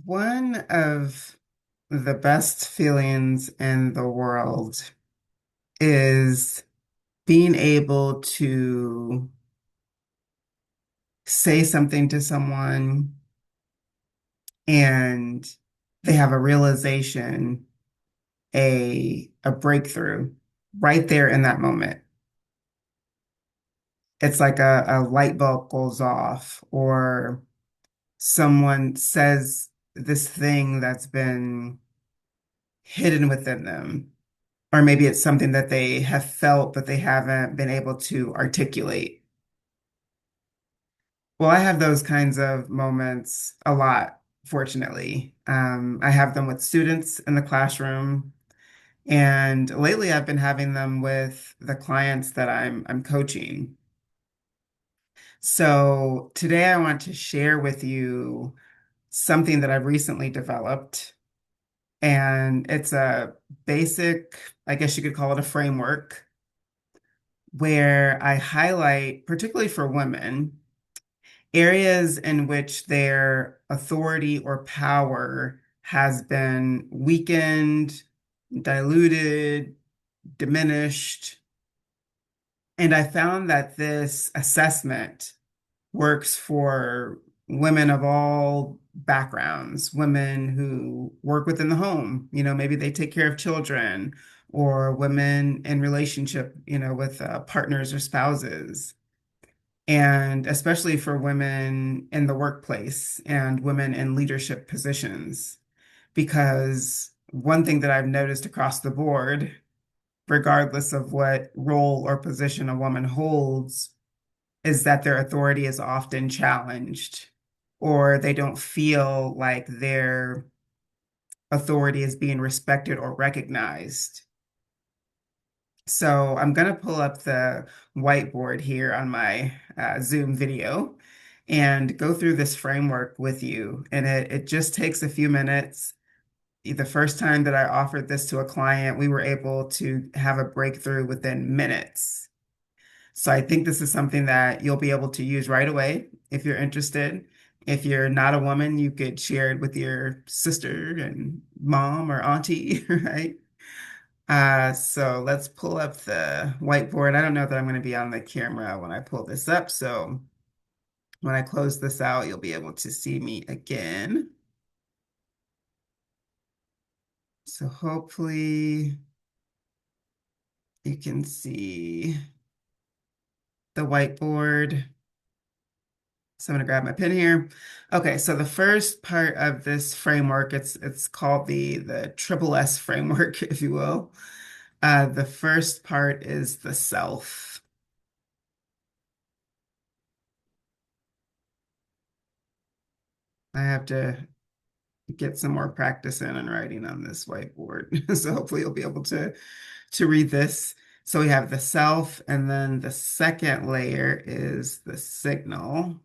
One of the best feelings in the world is being able to say something to someone and they have a realization, a breakthrough right there in that moment. It's like a light bulb goes off, or someone says this thing that's been hidden within them. Or maybe it's something that they have felt, but they haven't been able to articulate. Well, I have those kinds of moments a lot, fortunately. I have them with students in the classroom, and lately I've been having them with the clients that I'm coaching. So today I want to share with you something that I've recently developed, and it's a basic, I guess you could call it a framework where I highlight, particularly for women, areas in which their authority or power has been weakened, diluted, diminished. And I found that this assessment works for women of all backgrounds, women who work within the home, maybe they take care of children, or women in relationship, with partners or spouses. And especially for women in the workplace and women in leadership positions. Because one thing that I've noticed across the board, regardless of what role or position a woman holds, is that their authority is often challenged, or they don't feel like their authority is being respected or recognized. So I'm going to pull up the whiteboard here on my Zoom video and go through this framework with you. And it just takes a few minutes. The first time that I offered this to a client, we were able to have a breakthrough within minutes. So I think this is something that you'll be able to use right away if you're interested. If you're not a woman, you could share it with your sister and mom or auntie, right? So let's pull up the whiteboard. I don't know that I'm going to be on the camera when I pull this up. So when I close this out, you'll be able to see me again. So hopefully you can see the whiteboard. So I'm going to grab my pen here. Okay, so the first part of this framework, it's called the triple S framework, if you will. The first part is the self. I have to get some more practice in and writing on this whiteboard. So hopefully you'll be able to read this. So we have the self, and then the second layer is the signal.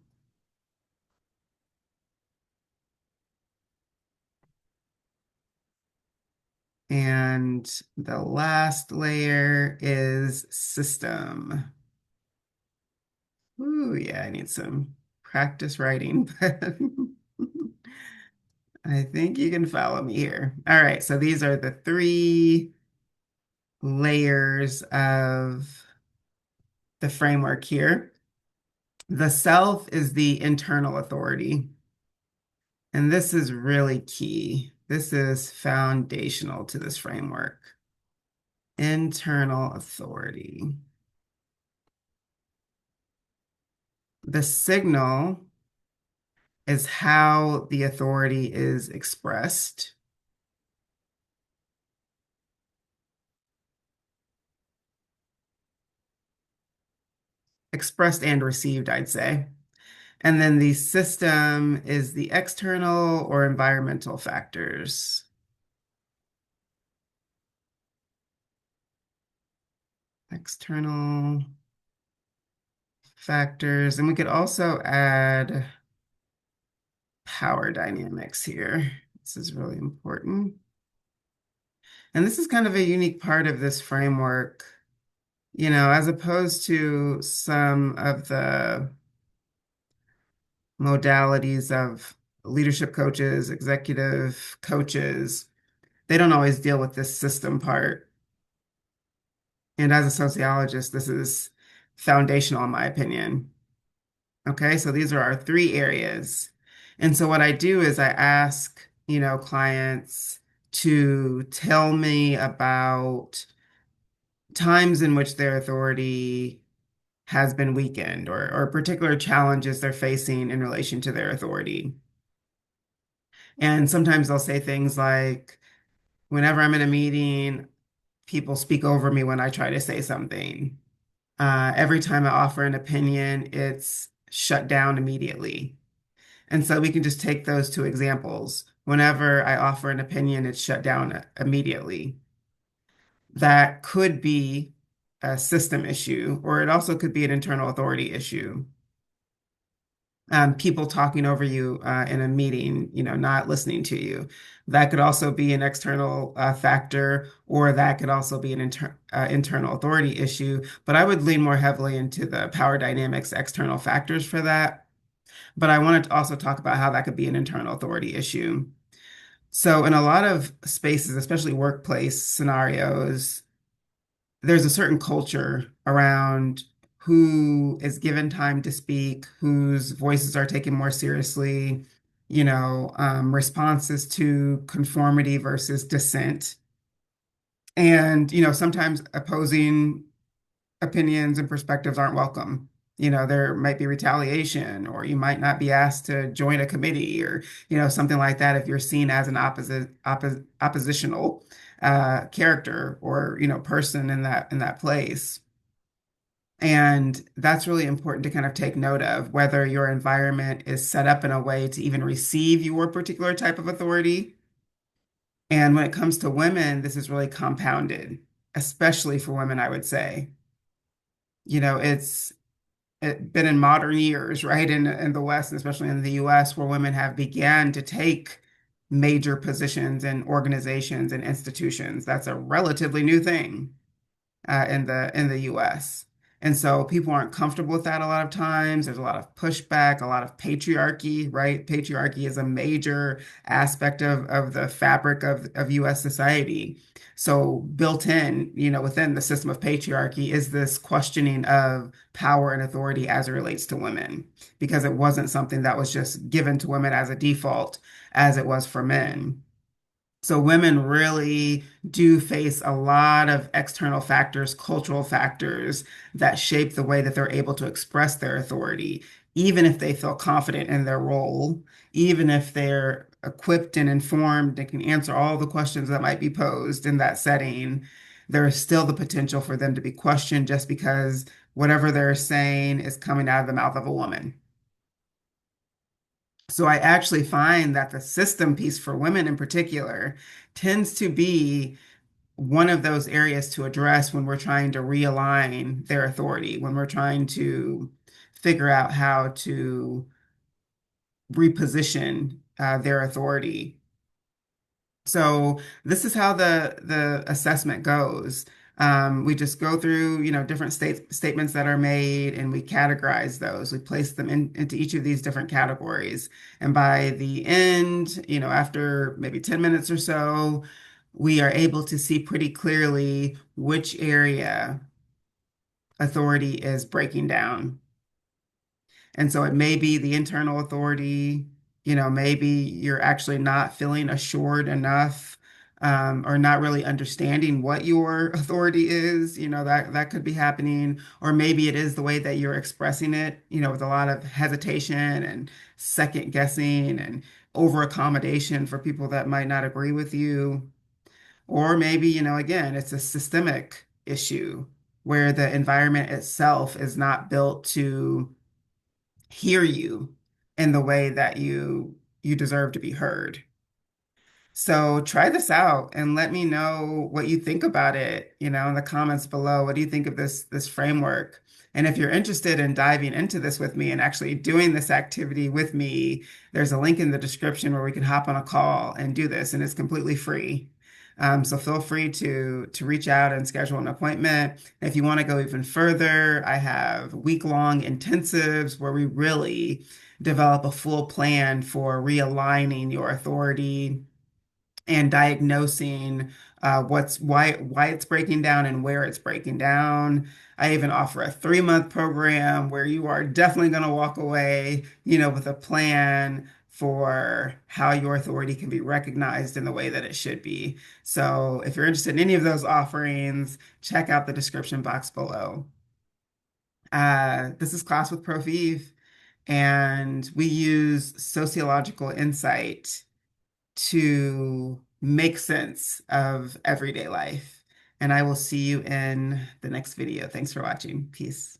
And the last layer is system. Ooh, yeah, I need some practice writing, but I think you can follow me here. All right, so these are the three layers of the framework here. The self is the internal authority, and this is really key. This is foundational to this framework. Internal authority. The signal is how the authority is expressed and received, I'd say. And then the system is the external or environmental factors. External factors. And we could also add power dynamics here. This is really important. And this is kind of a unique part of this framework, as opposed to some of the modalities of leadership coaches, executive coaches, they don't always deal with this system part. And as a sociologist, this is foundational in my opinion. Okay, so these are our three areas. And so what I do is I ask, clients to tell me about times in which their authority has been weakened or particular challenges they're facing in relation to their authority. And sometimes they'll say things like, whenever I'm in a meeting, people speak over me when I try to say something. Every time I offer an opinion, it's shut down immediately. And so we can just take those two examples. Whenever I offer an opinion, it's shut down immediately. That could be a system issue, or it also could be an internal authority issue. People talking over you in a meeting, not listening to you. That could also be an external factor, or that could also be an internal authority issue. But I would lean more heavily into the power dynamics, external factors for that. But I wanted to also talk about how that could be an internal authority issue. So, in a lot of spaces, especially workplace scenarios, there's a certain culture around who is given time to speak, whose voices are taken more seriously, responses to conformity versus dissent. And, sometimes opposing opinions and perspectives aren't welcome. There might be retaliation, or you might not be asked to join a committee or, something like that if you're seen as an oppositional character or, person in that place. And that's really important to kind of take note of whether your environment is set up in a way to even receive your particular type of authority. And when it comes to women, this is really compounded, especially for women, I would say. It's been in modern years, right, in the West, and especially in the US, where women have began to take major positions in organizations and institutions. That's a relatively new thing in the US. And so people aren't comfortable with that a lot of times. There's a lot of pushback, a lot of patriarchy, right? Patriarchy is a major aspect of the fabric of US society. So built in, within the system of patriarchy is this questioning of power and authority as it relates to women, because it wasn't something that was just given to women as a default as it was for men. So women really do face a lot of external factors, cultural factors that shape the way that they're able to express their authority, even if they feel confident in their role, even if they're equipped and informed and can answer all the questions that might be posed in that setting. There is still the potential for them to be questioned just because whatever they're saying is coming out of the mouth of a woman. So I actually find that the system piece for women in particular tends to be one of those areas to address when we're trying to realign their authority, when we're trying to figure out how to reposition their authority. So this is how the assessment goes. We just go through, different statements that are made, and we categorize those. We place them into each of these different categories. And by the end, after maybe 10 minutes or so, we are able to see pretty clearly which area authority is breaking down. And so it may be the internal authority, maybe you're actually not feeling assured enough, or not really understanding what your authority is, that could be happening. Or maybe it is the way that you're expressing it, with a lot of hesitation and second guessing and over accommodation for people that might not agree with you. Or maybe, again, it's a systemic issue where the environment itself is not built to hear you in the way that you deserve to be heard. So try this out and let me know what you think about it, in the comments below. What do you think of this framework? And if you're interested in diving into this with me and actually doing this activity with me, there's a link in the description where we can hop on a call and do this, and it's completely free. So feel free to reach out and schedule an appointment. If you want to go even further, I have week-long intensives where we really develop a full plan for realigning your authority and diagnosing why it's breaking down and where it's breaking down. I even offer a 3-month program where you are definitely going to walk away, with a plan for how your authority can be recognized in the way that it should be. So if you're interested in any of those offerings, check out the description box below. This is Class with Prof. Eve, and we use sociological insight to make sense of everyday life. And I will see you in the next video. Thanks for watching. Peace.